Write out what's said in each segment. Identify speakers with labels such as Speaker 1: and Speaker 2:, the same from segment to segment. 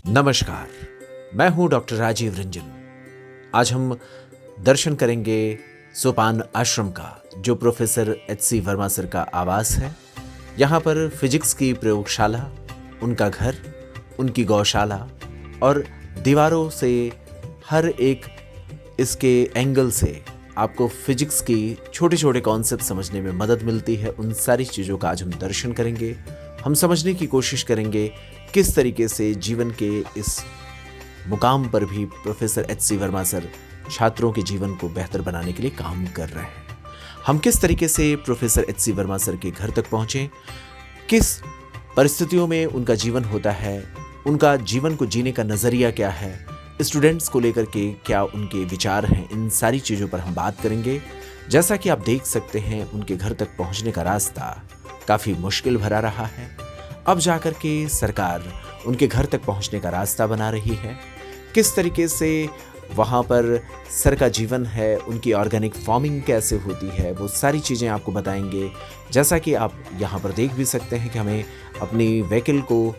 Speaker 1: नमस्कार, मैं हूं डॉक्टर राजीव रंजन। आज हम दर्शन करेंगे सोपान आश्रम का, जो प्रोफेसर एच.सी. वर्मा सर का आवास है। यहाँ पर फिजिक्स की प्रयोगशाला, उनका घर, उनकी गौशाला और दीवारों से हर एक इसके एंगल से आपको फिजिक्स की छोटे छोटे कॉन्सेप्ट समझने में मदद मिलती है। उन सारी चीज़ों का आज हम दर्शन करेंगे। हम समझने की कोशिश करेंगे किस तरीके से जीवन के इस मुकाम पर भी प्रोफेसर एच.सी. वर्मा सर छात्रों के जीवन को बेहतर बनाने के लिए काम कर रहे हैं। हम किस तरीके से प्रोफेसर एच.सी. वर्मा सर के घर तक पहुँचे, किस परिस्थितियों में उनका जीवन होता है, उनका जीवन को जीने का नज़रिया क्या है, स्टूडेंट्स को लेकर के क्या उनके विचार हैं, इन सारी चीज़ों पर हम बात करेंगे। जैसा कि आप देख सकते हैं, उनके घर तक पहुँचने का रास्ता काफ़ी मुश्किल भरा रहा है। अब जाकर के सरकार उनके घर तक पहुंचने का रास्ता बना रही है। किस तरीके से वहां पर सर का जीवन है, उनकी ऑर्गेनिक फार्मिंग कैसे होती है, वो सारी चीज़ें आपको बताएंगे। जैसा कि आप यहां पर देख भी सकते हैं कि हमें अपनी व्हीकल को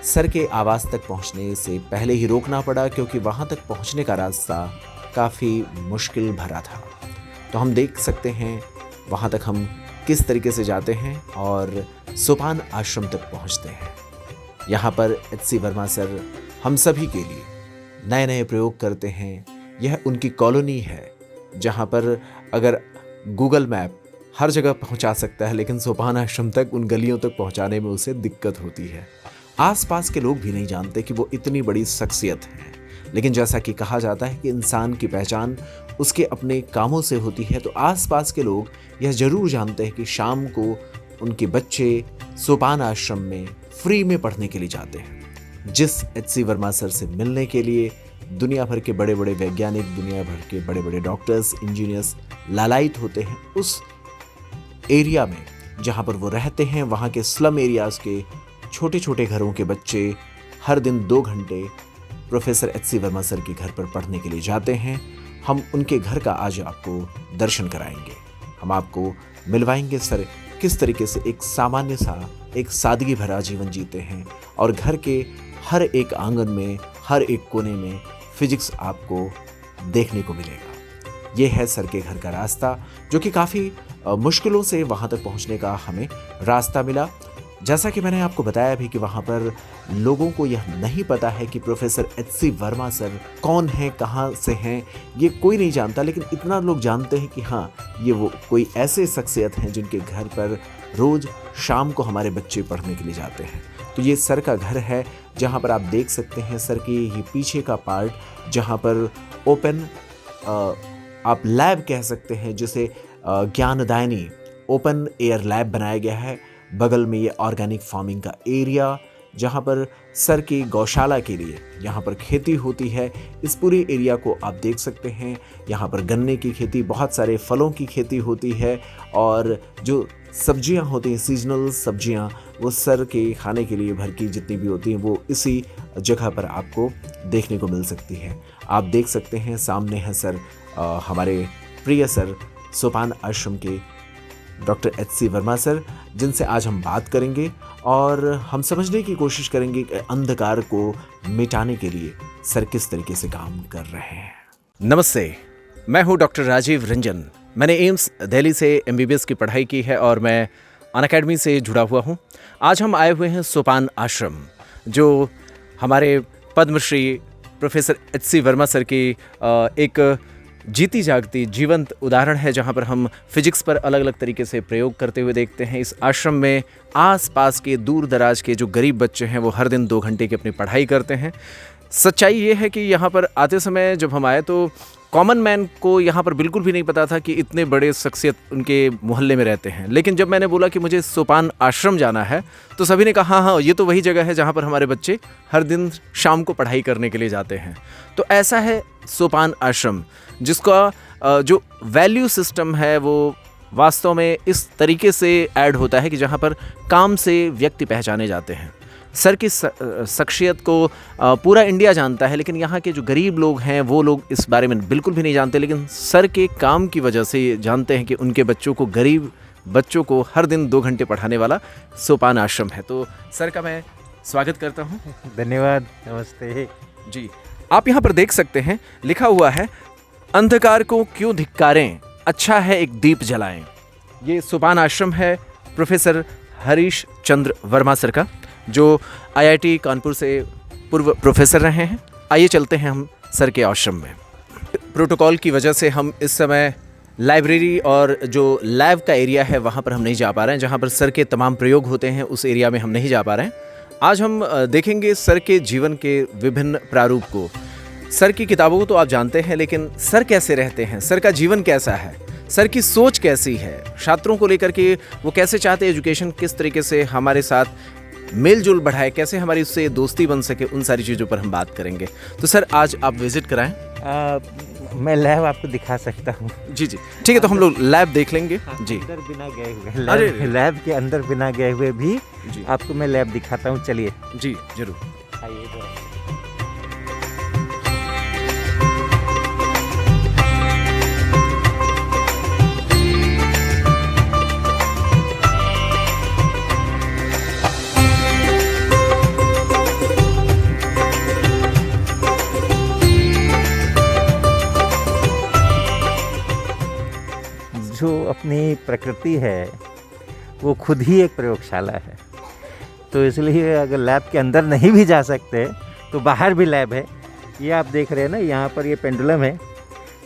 Speaker 1: सर के आवास तक पहुंचने से पहले ही रोकना पड़ा, क्योंकि वहां तक पहुंचने का रास्ता काफ़ी मुश्किल भरा था। तो हम देख सकते हैं वहां तक हम किस तरीके से जाते हैं और सोपान आश्रम तक पहुंचते हैं। यहाँ पर एच.सी. वर्मा सर हम सभी के लिए नए नए प्रयोग करते हैं। यह उनकी कॉलोनी है, जहाँ पर अगर गूगल मैप हर जगह पहुँचा सकता है, लेकिन सोपान आश्रम तक, उन गलियों तक पहुँचाने में उसे दिक्कत होती है। आसपास के लोग भी नहीं जानते कि वो इतनी बड़ी शख्सियत है। लेकिन जैसा कि कहा जाता है कि इंसान की पहचान उसके अपने कामों से होती है, तो आसपास के लोग यह जरूर जानते हैं कि शाम को उनके बच्चे सोपान आश्रम में फ्री में पढ़ने के लिए जाते हैं। जिस एच.सी. वर्मा सर से मिलने के लिए दुनिया भर के बड़े बड़े वैज्ञानिक, दुनिया भर के बड़े बड़े डॉक्टर्स, इंजीनियर्स लालायित होते हैं, उस एरिया में जहाँ पर वो रहते हैं, वहाँ के स्लम एरियाज़ के छोटे छोटे घरों के बच्चे हर दिन 2 घंटे प्रोफेसर एच.सी. वर्मा सर के घर पर पढ़ने के लिए जाते हैं। हम उनके घर का आज आपको दर्शन कराएंगे। हम आपको मिलवाएंगे सर किस तरीके से एक सामान्य सा, एक सादगी भरा जीवन जीते हैं, और घर के हर एक आंगन में, हर एक कोने में फिजिक्स आपको देखने को मिलेगा। ये है सर के घर का रास्ता, जो कि काफ़ी मुश्किलों से वहाँ तक पहुँचने का हमें रास्ता मिला। जैसा कि मैंने आपको बताया भी कि वहाँ पर लोगों को यह नहीं पता है कि प्रोफेसर एच.सी. वर्मा सर कौन है, कहाँ से हैं, ये कोई नहीं जानता। लेकिन इतना लोग जानते हैं कि हाँ, ये वो कोई ऐसे शख्सियत हैं जिनके घर पर रोज़ शाम को हमारे बच्चे पढ़ने के लिए जाते हैं। तो ये सर का घर है, जहाँ पर आप देख सकते हैं सर की ये पीछे का पार्ट, जहाँ पर ओपन आप लैब कह सकते हैं, जिसे ज्ञानदायनी ओपन एयर लैब बनाया गया है। बगल में ये ऑर्गेनिक फार्मिंग का एरिया, जहाँ पर सर की गौशाला के लिए यहाँ पर खेती होती है। इस पूरे एरिया को आप देख सकते हैं। यहाँ पर गन्ने की खेती, बहुत सारे फलों की खेती होती है, और जो सब्जियाँ होती हैं, सीजनल सब्जियाँ, वो सर के खाने के लिए भर की जितनी भी होती हैं, वो इसी जगह पर आपको देखने को मिल सकती है। आप देख सकते हैं सामने है सर, हमारे प्रिय सर सोपान आश्रम के डॉक्टर एच.सी. वर्मा सर, जिनसे आज हम बात करेंगे और हम समझने की कोशिश करेंगे कि अंधकार को मिटाने के लिए सर किस तरीके से काम कर रहे हैं। नमस्ते, मैं हूं डॉक्टर राजीव रंजन। मैंने एम्स दिल्ली से MBBS की पढ़ाई की है और मैं अनअकैडमी से जुड़ा हुआ हूं। आज हम आए हुए हैं सोपान आश्रम, जो हमारे पद्मश्री प्रोफेसर एच.सी. वर्मा सर की एक जीती जागती जीवंत उदाहरण है, जहाँ पर हम फिजिक्स पर अलग अलग तरीके से प्रयोग करते हुए देखते हैं। इस आश्रम में आसपास के दूर दराज के जो गरीब बच्चे हैं, वो हर दिन 2 घंटे की अपनी पढ़ाई करते हैं। सच्चाई ये है कि यहाँ पर आते समय जब हम आए, तो कॉमन मैन को यहाँ पर बिल्कुल भी नहीं पता था कि इतने बड़े शख्सियत उनके मोहल्ले में रहते हैं। लेकिन जब मैंने बोला कि मुझे सोपान आश्रम जाना है, तो सभी ने कहा हाँ, ये तो वही जगह है जहाँ पर हमारे बच्चे हर दिन शाम को पढ़ाई करने के लिए जाते हैं। तो ऐसा है सोपान आश्रम, जिसका जो वैल्यू सिस्टम है वो वास्तव में इस तरीके से ऐड होता है कि जहाँ पर काम से व्यक्ति पहचाने जाते हैं। सर की शख्सियत को पूरा इंडिया जानता है, लेकिन यहाँ के जो गरीब लोग हैं वो लोग इस बारे में बिल्कुल भी नहीं जानते, लेकिन सर के काम की वजह से ये जानते हैं कि उनके बच्चों को, गरीब बच्चों को हर दिन 2 घंटे पढ़ाने वाला सोपान आश्रम है। तो सर का मैं स्वागत करता हूँ।
Speaker 2: धन्यवाद, नमस्ते
Speaker 1: जी। आप यहाँ पर देख सकते हैं लिखा हुआ है, अंधकार को क्यों धिक्कारें, अच्छा है एक दीप जलाएं। ये सोपान आश्रम है प्रोफेसर हरीश चंद्र वर्मा सर का, जो IIT कानपुर से पूर्व प्रोफेसर रहे हैं। आइए चलते हैं हम सर के आश्रम में। प्रोटोकॉल की वजह से हम इस समय लाइब्रेरी और जो लैब का एरिया है वहाँ पर हम नहीं जा पा रहे हैं, जहाँ पर सर के तमाम प्रयोग होते हैं उस एरिया में हम नहीं जा पा रहे हैं। आज हम देखेंगे सर के जीवन के विभिन्न प्रारूप को। सर की किताबों को तो आप जानते हैं, लेकिन सर कैसे रहते हैं, सर का जीवन कैसा है, सर की सोच कैसी है, छात्रों को लेकर के वो कैसे चाहते हैं एजुकेशन किस तरीके से हमारे साथ मेल जोल बढ़ाए, कैसे हमारी उससे दोस्ती बन सके, उन सारी चीज़ों पर हम बात करेंगे। तो सर आज आप विजिट कराएं।
Speaker 2: मैं लैब आपको दिखा सकता हूँ।
Speaker 1: जी जी ठीक है, तो हम लोग लैब देख लेंगे। जी,
Speaker 2: अंदर बिना गए हुए लैब के अंदर बिना गए हुए भी जी आपको मैं लैब दिखाता हूँ। चलिए
Speaker 1: जी जरूर
Speaker 2: आइए। जो अपनी प्रकृति है वो खुद ही एक प्रयोगशाला है, तो इसलिए अगर लैब के अंदर नहीं भी जा सकते तो बाहर भी लैब है। ये आप देख रहे हैं ना, यहाँ पर ये पेंडुलम है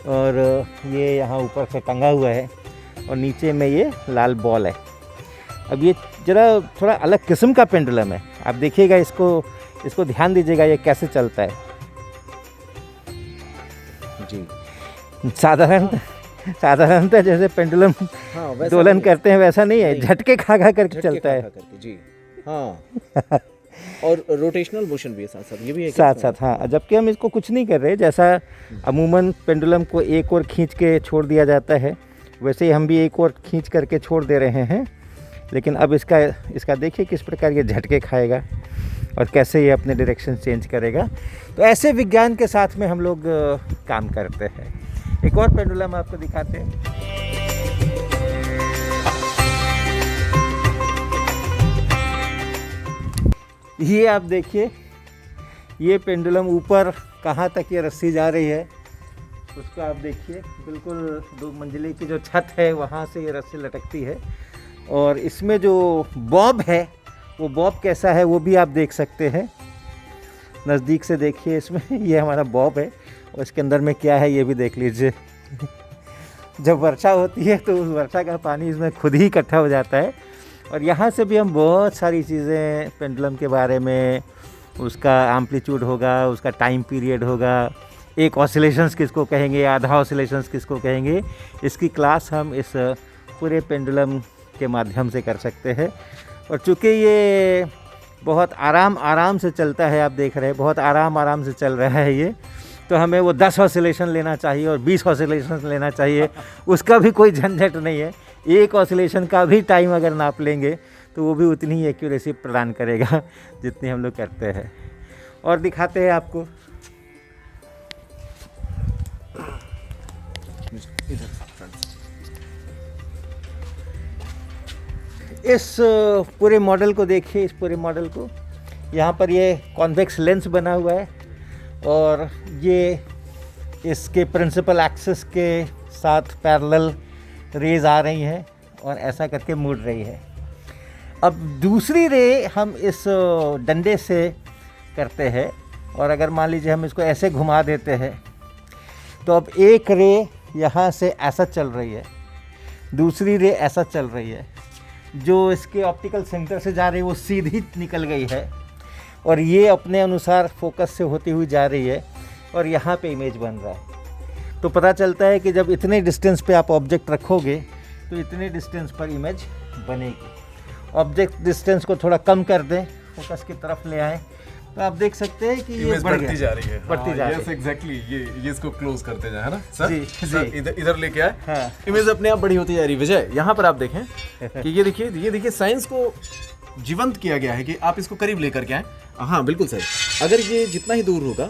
Speaker 2: और ये यहाँ ऊपर से टंगा हुआ है और नीचे में ये लाल बॉल है। अब ये ज़रा थोड़ा अलग किस्म का पेंडुलम है, आप देखिएगा इसको ध्यान दीजिएगा ये कैसे चलता है।
Speaker 1: जी,
Speaker 2: साधारणतः जैसे पेंडुलम दोलन करते हैं वैसा नहीं है, झटके खा करके चलता है।
Speaker 1: जी हाँ और रोटेशनल मोशन भी है साथ साथ, ये भी है
Speaker 2: साथ। हाँ, जबकि हम इसको कुछ नहीं कर रहे, जैसा अमूमन पेंडुलम को एक और खींच के छोड़ दिया जाता है वैसे ही हम भी एक और खींच करके छोड़ दे रहे हैं। लेकिन अब इसका देखिए किस प्रकार ये झटके खाएगा और कैसे ये अपने डायरेक्शन चेंज करेगा। तो ऐसे विज्ञान के साथ में हम लोग काम करते हैं। एक और पेंडुलम आपको दिखाते हैं। ये आप देखिए, ये पेंडुलम ऊपर कहाँ तक ये रस्सी जा रही है उसको आप देखिए, बिल्कुल 2 मंजिले की जो छत है वहाँ से ये रस्सी लटकती है। और इसमें जो बॉब है वो बॉब कैसा है वो भी आप देख सकते हैं, नज़दीक से देखिए। इसमें ये हमारा बॉब है और इसके अंदर में क्या है ये भी देख लीजिए। जब वर्षा होती है तो उस वर्षा का पानी इसमें खुद ही इकट्ठा हो जाता है। और यहाँ से भी हम बहुत सारी चीज़ें पेंडुलम के बारे में, उसका एम्पलीट्यूड होगा, उसका टाइम पीरियड होगा, एक ऑसिलेशंस किसको कहेंगे, आधा ऑसिलेशंस किसको कहेंगे, इसकी क्लास हम इस पूरे पेंडुलम के माध्यम से कर सकते हैं। और चूँकि ये बहुत आराम से चलता है, आप देख रहे हैं बहुत आराम से चल रहा है ये, तो हमें वो 10 ऑसिलेशन लेना चाहिए और 20 ऑसिलेशन लेना चाहिए, उसका भी कोई झंझट नहीं है। एक ऑसिलेशन का भी टाइम अगर नाप लेंगे तो वो भी उतनी ही एक्यूरेसी प्रदान करेगा जितनी हम लोग करते हैं। और दिखाते हैं आपको, इस पूरे मॉडल को देखिए, इस पूरे मॉडल को। यहाँ पर ये कॉन्वेक्स लेंस बना हुआ है और ये इसके प्रिंसिपल एक्सिस के साथ पैरेलल रेज आ रही हैं और ऐसा करके मुड़ रही है। अब दूसरी रे हम इस डंडे से करते हैं और अगर मान लीजिए हम इसको ऐसे घुमा देते हैं तो अब एक रे यहाँ से ऐसा चल रही है, दूसरी रे ऐसा चल रही है। जो इसके ऑप्टिकल सेंटर से जा रही है वो सीधी निकल गई है और ये अपने अनुसार फोकस से होती हुई जा रही है और यहाँ पे इमेज बन रहा है। तो पता चलता है कि जब इतने डिस्टेंस पे आप ऑब्जेक्ट रखोगे तो इतने डिस्टेंस पर इमेज बनेगी। ऑब्जेक्ट डिस्टेंस को थोड़ा कम कर दें, फोकस की तरफ ले आए, तो आप देख सकते हैं कि ये बढ़ती जा रही है, बढ़ती जा रही है।
Speaker 3: एग्जैक्टली, ये इसको क्लोज करते जाए, है ना सर?
Speaker 2: जी,
Speaker 3: सर इधर लेके आए।
Speaker 2: हाँ।
Speaker 1: इमेज अपने आप बड़ी होती जा रही है। विजय, यहाँ पर आप देखें कि ये देखिए साइंस को जीवंत किया गया है कि आप इसको करीब लेकर के आए। हाँ बिल्कुल सही। अगर ये जितना ही दूर होगा,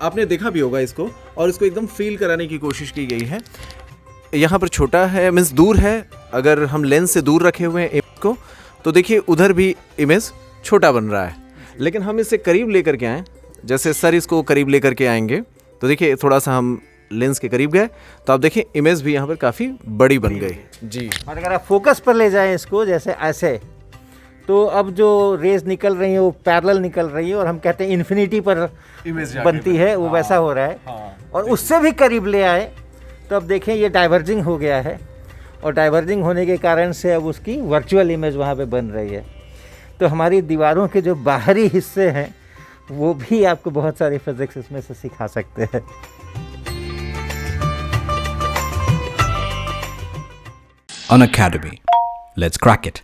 Speaker 1: आपने देखा भी होगा इसको, और इसको एकदम फील कराने की कोशिश की गई है। यहाँ पर छोटा है, मीन्स दूर है। अगर हम लेंस से दूर रखे हुए हैं इमेज को, तो देखिए उधर भी इमेज छोटा बन रहा है। लेकिन हम इसे करीब लेकर के आए, जैसे सर इसको करीब लेकर के आएंगे तो देखिए थोड़ा सा हम लेंस के करीब गए तो आप देखिए इमेज भी यहाँ पर काफ़ी बड़ी बन गई जी।
Speaker 2: और अगर आप फोकस पर ले जाएं इसको जैसे ऐसे, तो अब जो रेज निकल रही है वो पैरेलल निकल रही है, और हम कहते हैं इन्फिनिटी पर
Speaker 3: इमेज
Speaker 2: बनती है, वो वैसा हो रहा है। और उससे भी करीब ले आए तो अब देखें ये डाइवर्जिंग हो गया है, और डाइवर्जिंग होने के कारण से अब उसकी वर्चुअल इमेज वहाँ पे बन रही है। तो हमारी दीवारों के जो बाहरी हिस्से हैं वो भी आपको बहुत सारी फिजिक्स इसमें से सिखा सकते हैं।
Speaker 4: An academy. Let's crack it.